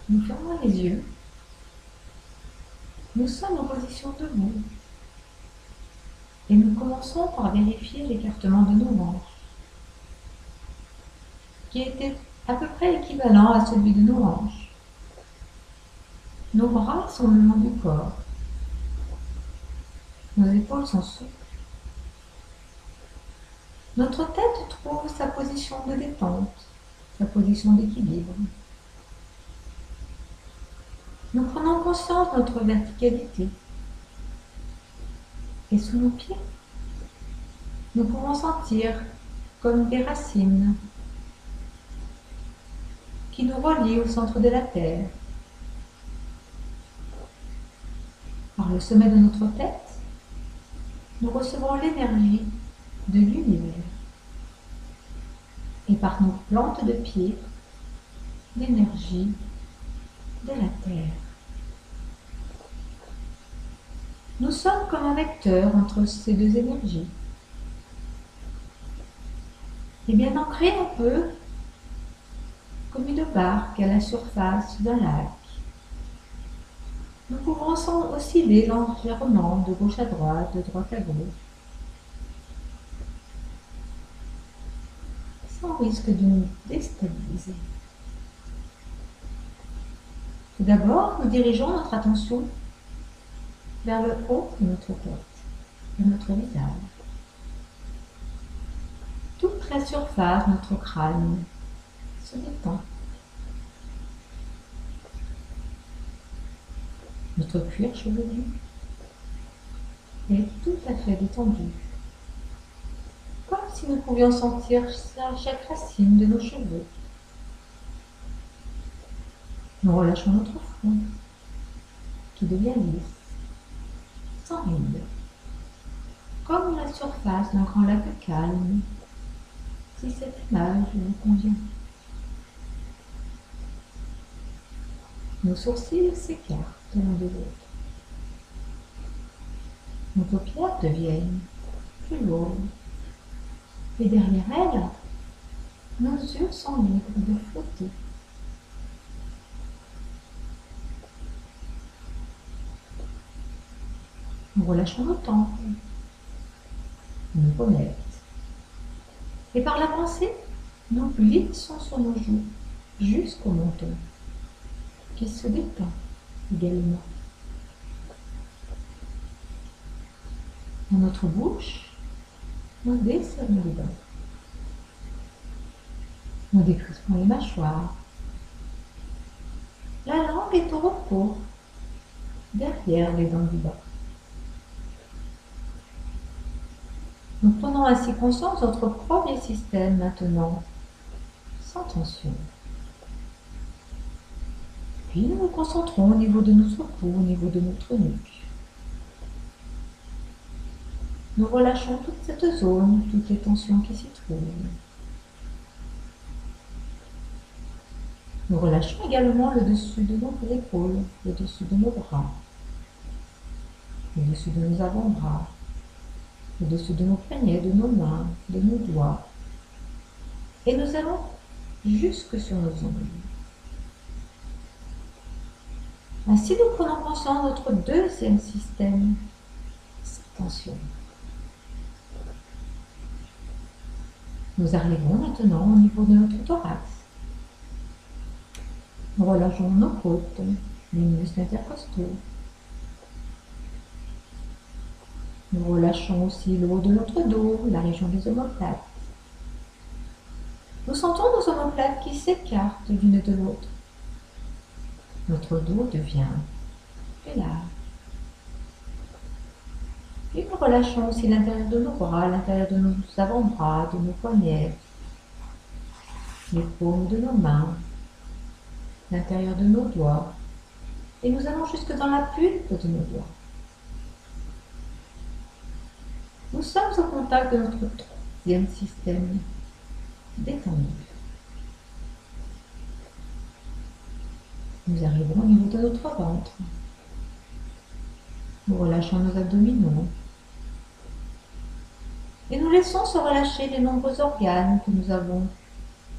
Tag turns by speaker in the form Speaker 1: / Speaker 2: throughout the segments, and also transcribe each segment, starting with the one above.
Speaker 1: Nous fermons les yeux. Nous sommes en position debout. Et nous commençons par vérifier l'écartement de nos hanches, qui était à peu près équivalent à celui de nos hanches. Nos bras sont le long du corps. Nos épaules sont souples. Notre tête trouve sa position de détente, sa position d'équilibre. Nous prenons conscience de notre verticalité. Et sous nos pieds, nous pouvons sentir comme des racines qui nous relient au centre de la Terre. Par le sommet de notre tête, nous recevons l'énergie de l'univers. Et par nos plantes de pied, l'énergie de la Terre. Nous sommes comme un vecteur entre ces deux énergies. Et bien ancré un peu comme une barque à la surface d'un lac. Nous pouvons osciller légèrement de gauche à droite, de droite à gauche, sans risque de nous déstabiliser. Tout d'abord, nous dirigeons notre attention vers le haut de notre tête, de notre visage. Toute la surface de notre crâne se détend. Notre cuir chevelu est tout à fait détendu, comme si nous pouvions sentir chaque racine de nos cheveux. Nous relâchons notre front, qui devient lisse, sans rides, comme la surface d'un grand lac calme, si cette image vous convient. Nos sourcils s'écartent l'un de l'autre. Nos paupières deviennent plus lourdes. Et derrière elles, nos yeux sont libres de flotter. Nous relâchons nos tempes, nos pommettes. Et par la pensée, nous glissons sur nos joues jusqu'au menton, qui se détend également. Dans notre bouche, nous desserrons les dents. Nous décrispons les mâchoires. La langue est au repos, derrière les dents du bas. Nous prenons ainsi conscience de notre premier système maintenant, sans tension. Puis nous nous concentrons au niveau de notre cou, au niveau de notre nuque. Nous relâchons toute cette zone, toutes les tensions qui s'y trouvent. Nous relâchons également le dessus de nos épaules, le dessus de nos bras, le dessus de nos avant-bras, le dessus de nos poignets, de nos mains, de nos doigts. Et nous allons jusque sur nos ongles. Ainsi, nous prenons conscience de notre deuxième système, sans tension. Nous arrivons maintenant au niveau de notre thorax. Nous relâchons nos côtes, les muscles intercostaux. Nous relâchons aussi le haut de notre dos, la région des omoplates. Nous sentons nos omoplates qui s'écartent l'une de l'autre. Notre dos devient plus large. Puis nous relâchons aussi l'intérieur de nos bras, l'intérieur de nos avant-bras, de nos poignets, les paumes de nos mains, l'intérieur de nos doigts. Et nous allons jusque dans la pulpe de nos doigts. Nous sommes au contact de notre troisième système, détendu. Nous arrivons au niveau de notre ventre. Nous relâchons nos abdominaux. Et nous laissons se relâcher les nombreux organes que nous avons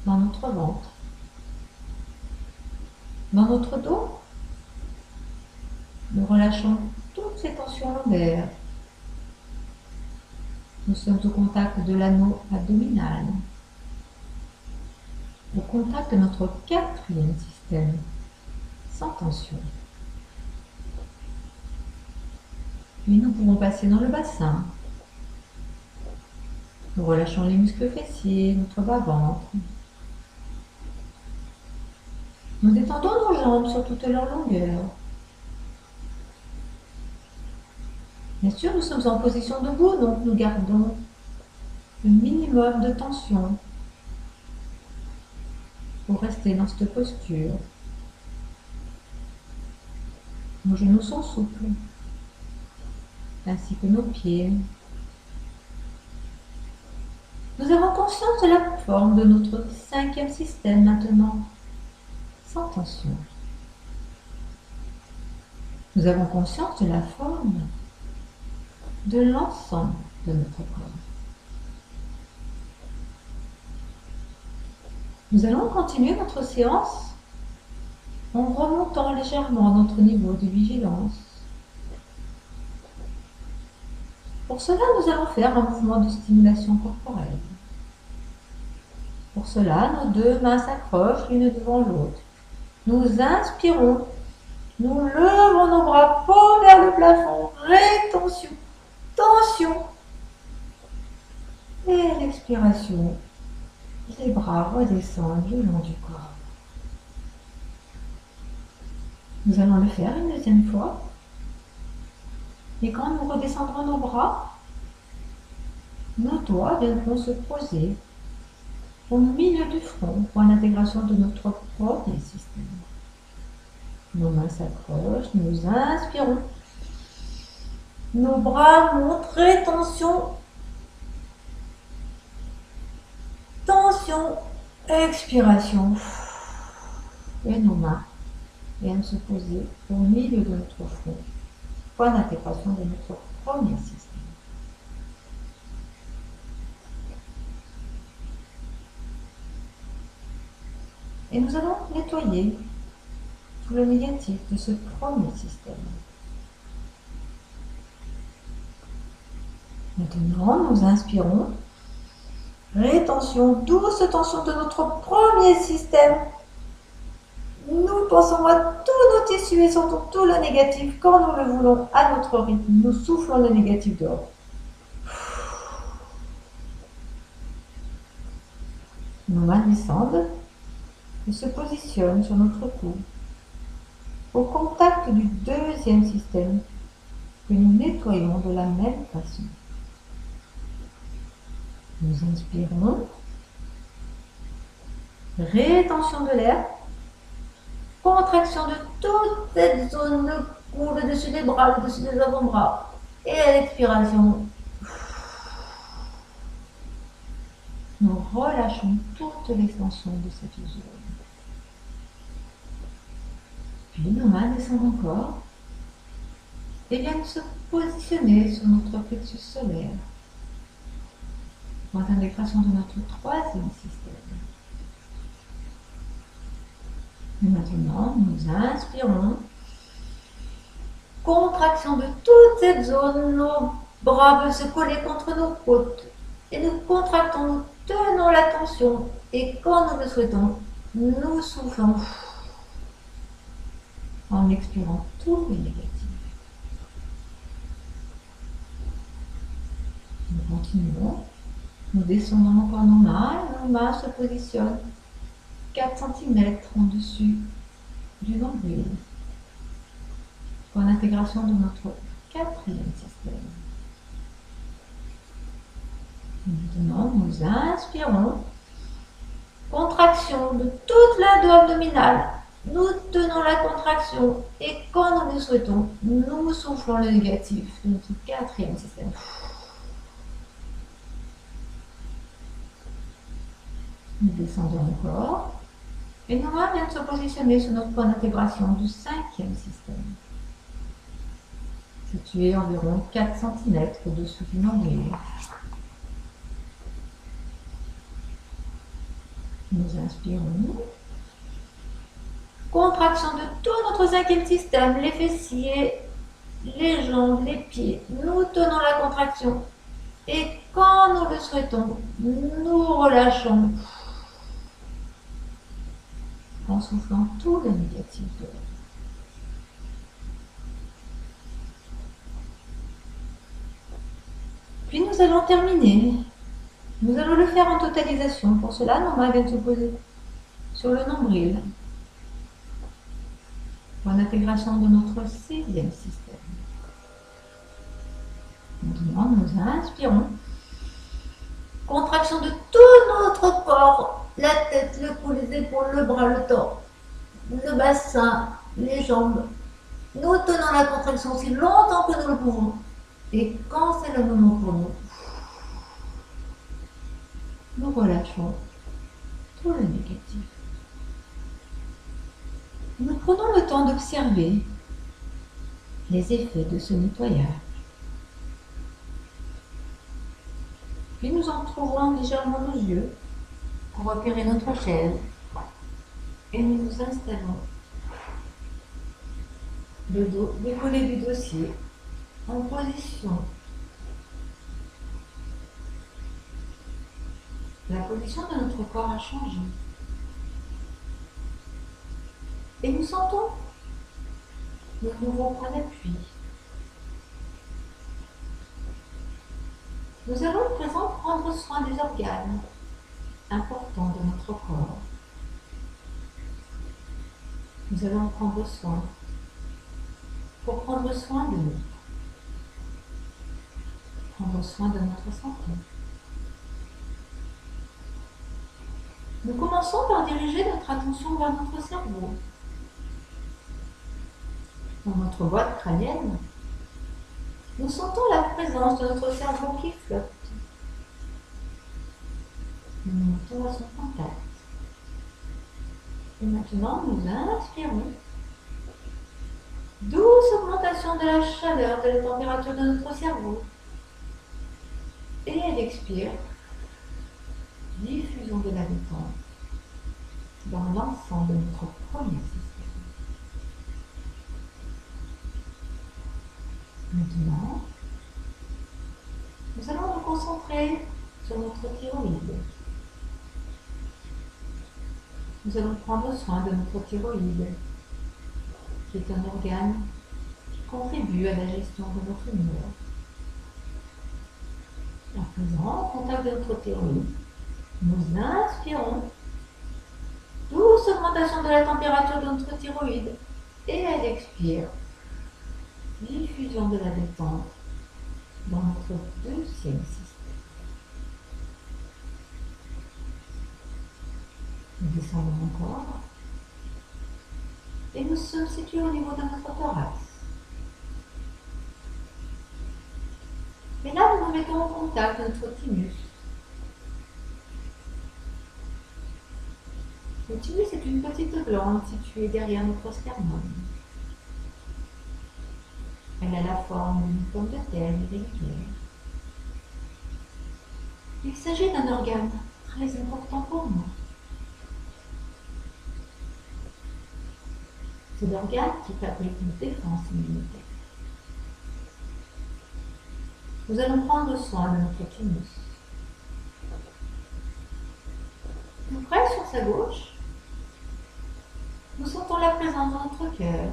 Speaker 1: dans notre ventre. Dans notre dos, nous relâchons toutes ces tensions lombaires. Nous sommes au contact de l'anneau abdominal, au contact de notre quatrième système, sans tension. Puis nous pouvons passer dans le bassin. Nous relâchons les muscles fessiers, notre bas-ventre. Nous détendons nos jambes sur toute leur longueur. Bien sûr, nous sommes en position debout, donc nous gardons le minimum de tension pour rester dans cette posture. Nos genoux sont souples, ainsi que nos pieds. Nous avons conscience de la forme de notre cinquième système maintenant, sans tension. Nous avons conscience de la forme de l'ensemble de notre corps. Nous allons continuer notre séance en remontant légèrement notre niveau de vigilance. Pour cela, nous allons faire un mouvement de stimulation corporelle. Pour cela, nos deux mains s'accrochent l'une devant l'autre. Nous inspirons, nous levons nos bras paumes vers le plafond, rétention, tension. Et l'expiration, les bras redescendent le long du corps. Nous allons le faire une deuxième fois. Et quand nous redescendrons nos bras, nos doigts viendront se poser au milieu du front, point d'intégration de notre premier système. Nos mains s'accrochent, nous inspirons. Nos bras montent, rétention, tension, expiration. Et nos mains viennent se poser au milieu de notre front, point d'intégration de notre premier système. Et nous allons nettoyer tout le négatif de ce premier système. Maintenant, nous inspirons. Rétention, douce tension de notre premier système. Nous pensons à tous nos tissus et sentons tout le négatif quand nous le voulons à notre rythme. Nous soufflons le négatif dehors. Nos mains descendent et se positionnent sur notre cou, au contact du deuxième système que nous nettoyons de la même façon. Nous inspirons, rétention de l'air, contraction de toute cette zone de cou, le dessus des bras, le dessus des avant-bras, et à l'expiration, nous relâchons toute l'extension de cette zone. Puis nos mains descendent encore et viennent se positionner sur notre plexus solaire, point d'intégration de notre troisième système. Et maintenant, nous inspirons, contraction de toute cette zone, nos bras veulent se coller contre nos côtes et nous contractons, nous tenons la tension et quand nous le souhaitons, nous soufflons en expirant tout le négatif. Nous continuons, nous descendons encore nos mains se positionnent 4 cm en dessus du nombril pour l'intégration de notre quatrième système. Maintenant, nous inspirons, contraction de toute l'ado abdominale. Nous tenons la contraction et quand nous le souhaitons, nous soufflons le négatif de notre quatrième système. Nous descendons encore et nos mains viennent se positionner sur notre point d'intégration du cinquième système, situé environ 4 cm au-dessous du nombril. Nous inspirons, Contraction de tout notre cinquième système, les fessiers, les jambes, les pieds. Nous tenons la contraction. Et quand nous le souhaitons, nous relâchons en soufflant tout le négatif de la vie. Puis nous allons terminer. Nous allons le faire en totalisation. Pour cela, nos mains viennent se poser sur le nombril. Pour l'intégration de notre sixième système. Maintenant, nous inspirons. Contraction de tout notre corps. La tête, le cou, les épaules, le bras, le torse, le bassin, les jambes. Nous tenons la contraction aussi longtemps que nous le pouvons. Et quand c'est le moment pour nous, nous relâchons tout le négatif. Nous prenons le temps d'observer les effets de ce nettoyage. Puis nous entrouvrons légèrement nos yeux pour repérer notre chaise et nous nous installons le dos décollé du dossier en position. La position de notre corps a changé. Et nous sentons le nouveau point d'appui. Nous allons à présent prendre soin des organes importants de notre corps. Nous allons prendre soin pour prendre soin de nous, prendre soin de notre santé. Nous commençons par diriger notre attention vers notre cerveau. Dans notre boîte crânienne, nous sentons la présence de notre cerveau qui flotte. Nous montons à son contact. Et maintenant, nous inspirons. Douce augmentation de la chaleur, de la température de notre cerveau. Et elle expire. Diffusion de la détente dans l'ensemble de notre premier système. Maintenant, nous allons nous concentrer sur notre thyroïde. Nous allons prendre soin de notre thyroïde, qui est un organe qui contribue à la gestion de notre humeur. À présent, au contact de notre thyroïde, nous inspirons. Douce augmentation de la température de notre thyroïde. Et elle expire. Diffusion de la détente dans notre deuxième système. Nous descendons encore. Et nous sommes situés au niveau de notre thorax. Et là, nous nous mettons en contact de notre thymus. Le thymus est une petite glande située derrière notre sternum. Elle a la forme d'une pomme de terre irrégulière. Il s'agit d'un organe très important pour nous. C'est l'organe qui fabrique une défense immunitaire. Nous allons prendre soin de notre thymus. Tout près sur sa gauche, nous sentons la présence de notre cœur.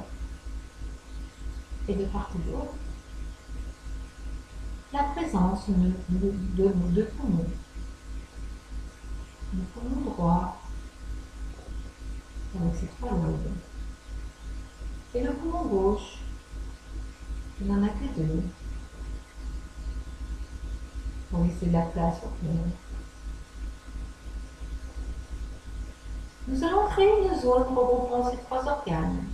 Speaker 1: Et de part et d'autre, la présence de nos deux poumons. Le poumon droit, avec ses trois lobes. Et le poumon gauche, il n'en a que deux. Pour laisser de la place au cœur. Nous allons créer une zone regroupant ces trois organes.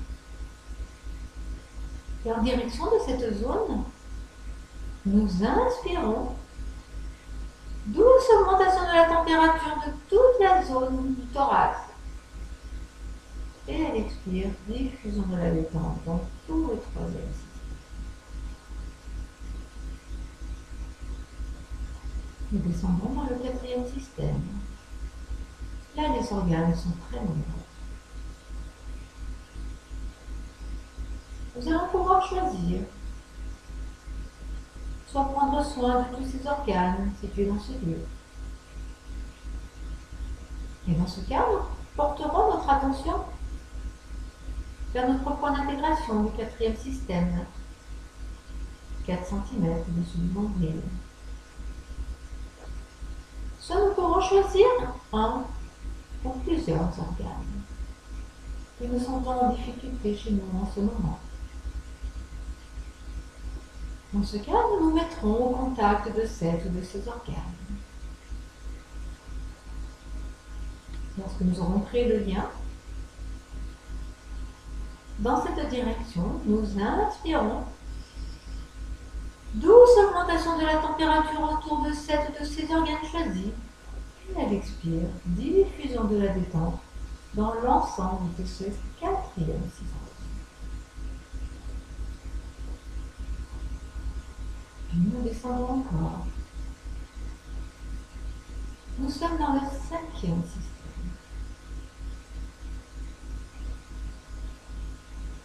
Speaker 1: Et en direction de cette zone, nous inspirons. Douce augmentation de la température de toute la zone du thorax. Et elle expire, diffusion de la détente dans tout le troisième système. Nous descendons dans le quatrième système. Là, les organes sont très nombreux. Nous allons pouvoir choisir, soit prendre soin de tous ces organes situés dans ce lieu. Et dans ce cas, nous porterons notre attention vers notre point d'intégration du quatrième système, 4 cm au-dessus du nombril. Soit nous pourrons choisir un ou plusieurs organes qui nous semblent en difficulté chez nous en ce moment. Dans ce cas, nous nous mettrons au contact de cet ou de ces organes. Lorsque nous aurons créé le lien, dans cette direction, nous inspirons. Douce augmentation de la température autour de cet ou de ces organes choisis. Puis elle expire, diffusion de la détente dans l'ensemble de ce quatrième système. Puis nous descendons encore. Nous sommes dans le cinquième système.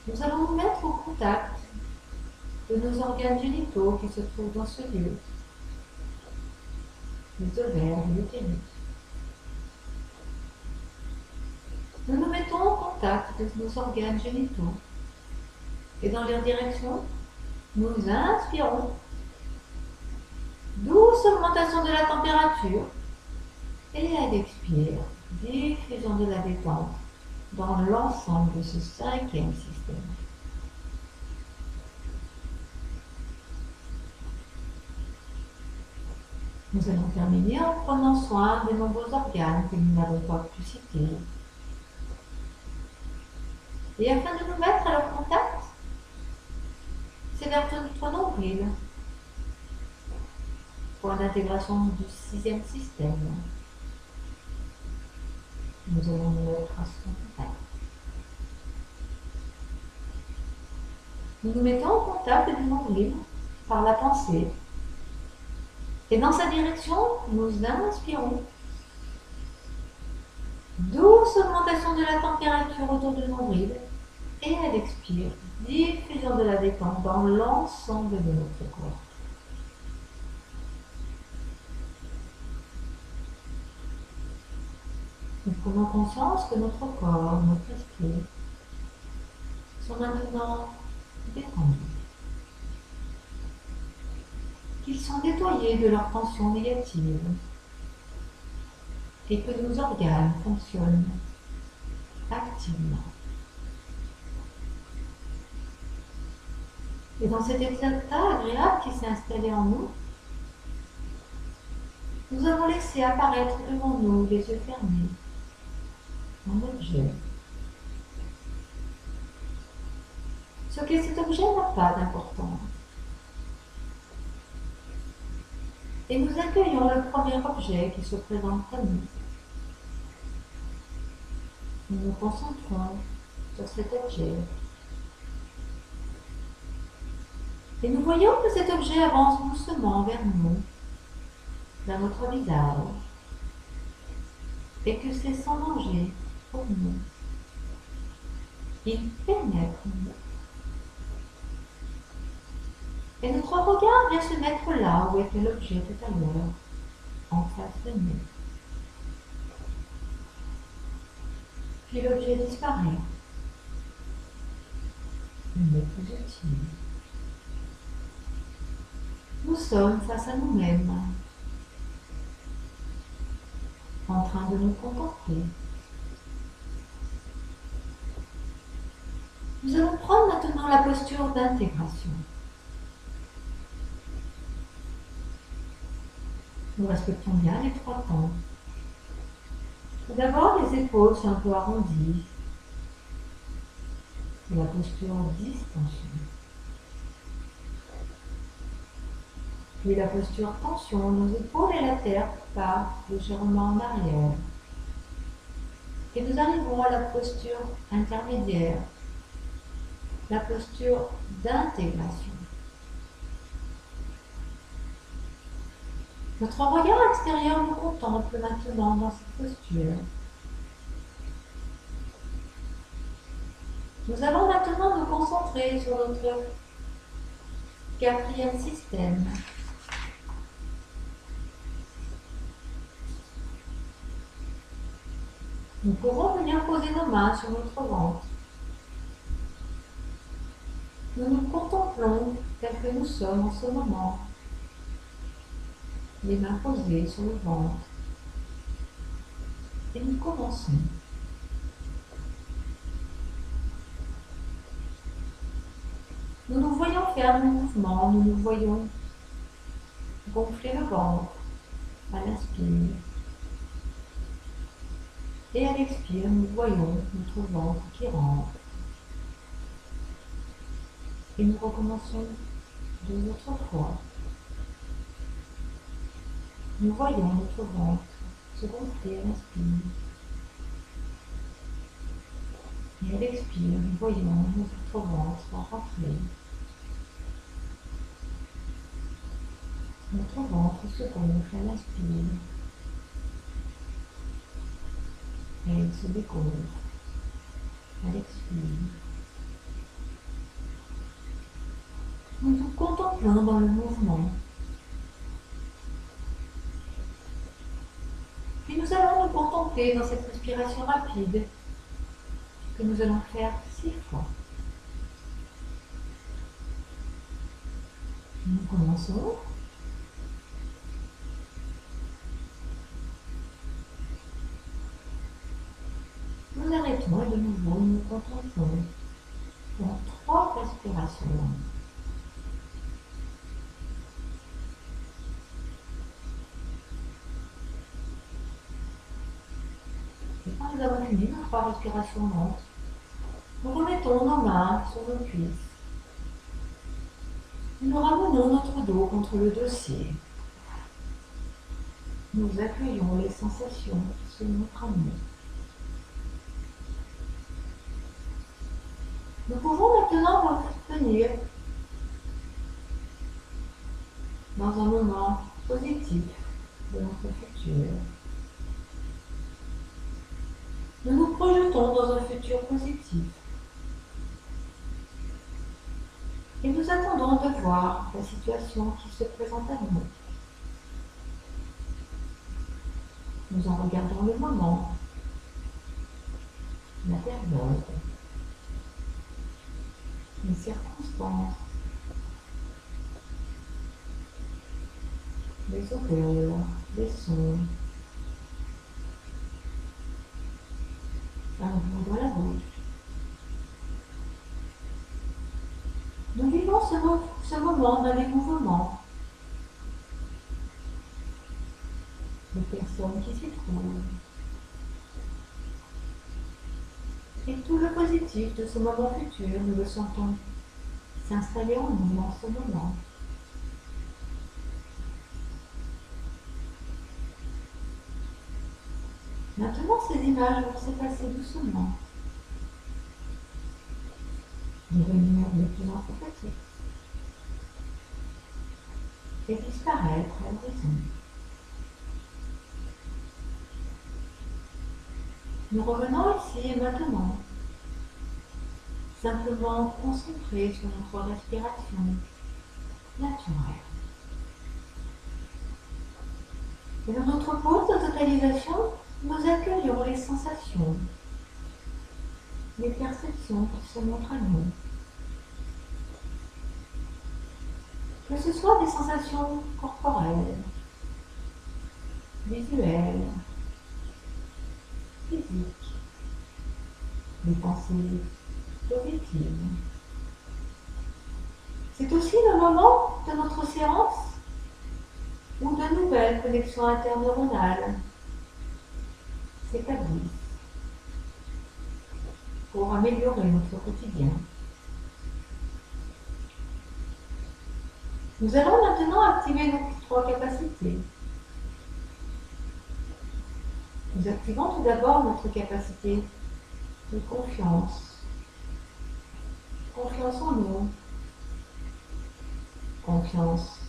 Speaker 1: Nous allons nous mettre au contact de nos organes génitaux qui se trouvent dans ce lieu, les ovaires et l'utérus. Nous nous mettons en contact de nos organes génitaux et dans leur direction, nous inspirons. Douce augmentation de la température et elle expire, diffusion de la détente dans l'ensemble de ce cinquième système. Nous allons terminer en prenant soin des nombreux organes que nous n'avons pas pu citer. Et afin de nous mettre à leur contact, c'est vers notre nombril, point d'intégration du sixième système. Nous allons nous mettre à son contact. Nous nous mettons en contact du nombril par la pensée. Et dans sa direction, nous inspirons. Douce augmentation de la température autour du nombril. Et elle expire. Diffusion de la détente dans l'ensemble de notre corps. Nous prenons conscience que notre corps, notre esprit sont maintenant détendus. Qu'ils sont nettoyés de leurs tensions négatives et que nos organes fonctionnent activement. Et dans cet état agréable qui s'est installé en nous, nous avons laissé apparaître devant nous, les yeux fermés, un objet. Ce que cet objet n'a pas d'importance. Et nous accueillons le premier objet qui se présente à nous. Nous nous concentrons sur cet objet. Et nous voyons que cet objet avance doucement vers nous, vers notre visage, et que c'est sans danger pour nous. Il pénètre nous. Et notre regard vient se mettre là où était l'objet tout à l'heure, en face de nous. Puis l'objet disparaît. Il n'est plus utile. Nous sommes face à nous-mêmes, en train de nous contempler. Nous allons prendre maintenant la posture d'intégration. Nous respectons bien les 3 temps. Tout d'abord, les épaules sont un peu arrondies. La posture distension. Puis la posture tension, nos épaules et la terre partent légèrement en arrière. Et nous arrivons à la posture intermédiaire, la posture d'intégration. Notre regard extérieur nous contemple maintenant dans cette posture. Nous allons maintenant nous concentrer sur notre quatrième système. Nous pourrons venir poser nos mains sur notre ventre. Nous nous contemplons tels que nous sommes en ce moment, les mains posées sur le ventre. Et nous commençons. Nous nous voyons faire un mouvement, nous nous voyons gonfler le ventre à l'inspire. Et à l'expire, nous voyons notre ventre qui rentre. Et nous recommençons deux autres fois. Nous voyons notre ventre se gonfler à l'inspire. Et à l'expire, nous voyons notre ventre rentrer. Notre ventre se gonfle à l'inspire. Et il se dégonfle à l'expire. Nous nous contemplons dans le mouvement. Puis nous allons nous contempler dans cette respiration rapide que nous allons faire 6 fois. Nous commençons. Nous arrêtons et de nouveau nous contemplons dans 3 respirations. Et quand nous avons fini nos 3 respirations lentes, nous remettons nos mains sur nos cuisses. Nous ramenons notre dos contre le dossier. Nous accueillons les sensations sur notre âme. Nous pouvons maintenant revenir dans un moment positif de notre futur. Nous nous projetons dans un futur positif. Et nous attendons de voir la situation qui se présente à nous. Nous en regardons le moment, la période, les circonstances, les odeurs, les sons, un goût dans la bouche. Nous vivons ce moment dans les mouvements, les personnes qui s'y trouvent, et tout le positif de ce moment futur, nous le sentons s'installer en nous en ce moment. Maintenant, ces images vont s'effacer doucement, devenir de plus en plus petites et disparaître à l'horizon. Nous revenons ici et maintenant, simplement concentrés sur notre respiration naturelle. Et dans notre pause de totalisation, nous accueillons les sensations, les perceptions qui se montrent à nous. Que ce soit des sensations corporelles, visuelles, physiques, des pensées positives. C'est aussi le moment de notre séance où de nouvelles connexions interneuronales s'établissent pour améliorer notre quotidien. Nous allons maintenant activer nos 3 capacités. Nous activons tout d'abord notre capacité de confiance. Confiance en nous. Confiance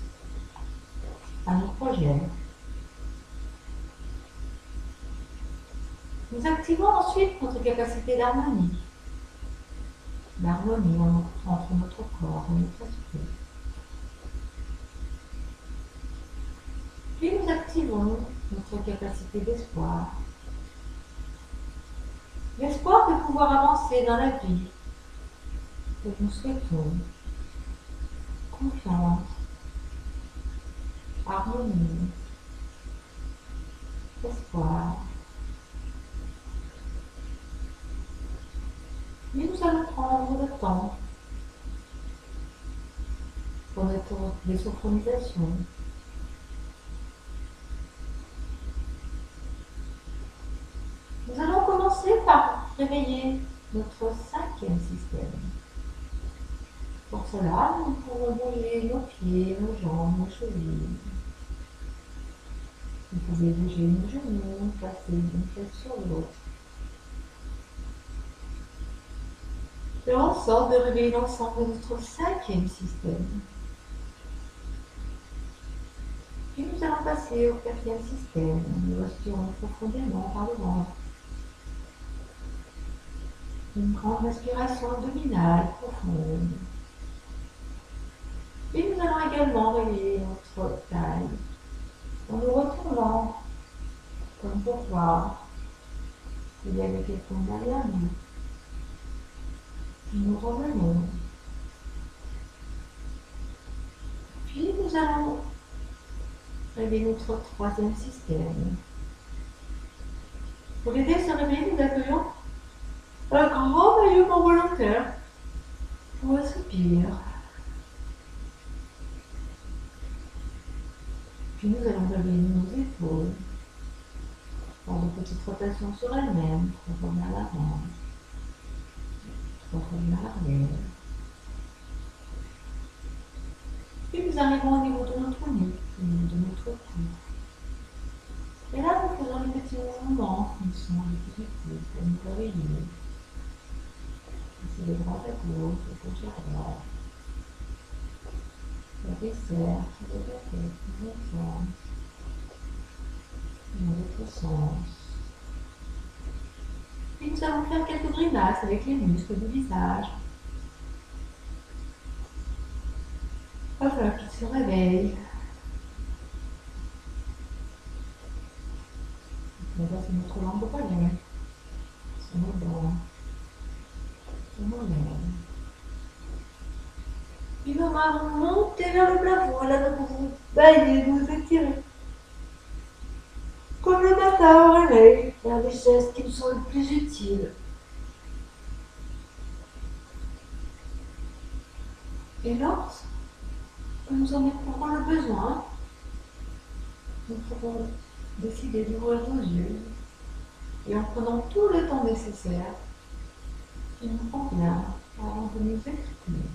Speaker 1: à nos projets. Nous activons ensuite notre capacité d'harmonie. l'harmonie entre notre corps et notre esprit. Puis nous activons notre capacité d'espoir. L'espoir de pouvoir avancer dans la vie que nous souhaitons. Confiance, harmonie, espoir. Mais nous allons prendre le temps pour notre désynchronisation. Nous allons commencer par réveiller notre cinquième système. Pour cela, nous pouvons bouger nos pieds, nos jambes, nos chevilles. Vous pouvez bouger nos genoux, passer d'une tête sur l'autre. Faire en sorte de réveiller l'ensemble de notre cinquième système. Puis nous allons passer au quatrième système. Nous respirons profondément par le ventre. Une grande respiration abdominale profonde. Puis nous allons également réveiller notre taille en nous retournant comme pour voir s'il y avait quelqu'un derrière nous. Nous revenons. Puis nous allons réveiller notre troisième système. Pour l'aider à se réveiller, nous accueillons un grand bâillement volontaire pour un soupir. Puis nous allons réveiller nos épaules par de petites rotations sur elles-mêmes pour revenir à l'avant, pour revenir à l'arrière. Puis nous arrivons au niveau de notre nuque, au niveau de notre cou. Et là, nous faisons des petits mouvements qui sont répétitifs pour nous réveiller. C'est de droite à gauche, de gauche à droite. La dessert, de la tête, de la jambe, dans l'autre sens. Puis nous allons faire quelques grimaces avec les muscles du visage. Afin qu'ils se réveillent. Là, c'est notre langue au palais. C'est nos dents. C'est nos lèvres. Puis nos mains vont monter vers le plafond. Là, nous pouvons bailler, nous étirer. Comme le matin au réveil, faire des gestes qui nous sont les plus utiles. Et lorsque nous en éprouverons le besoin, nous pourrons décider d'ouvrir nos yeux et en prenant tout le temps nécessaire qui nous convient avant de nous exprimer.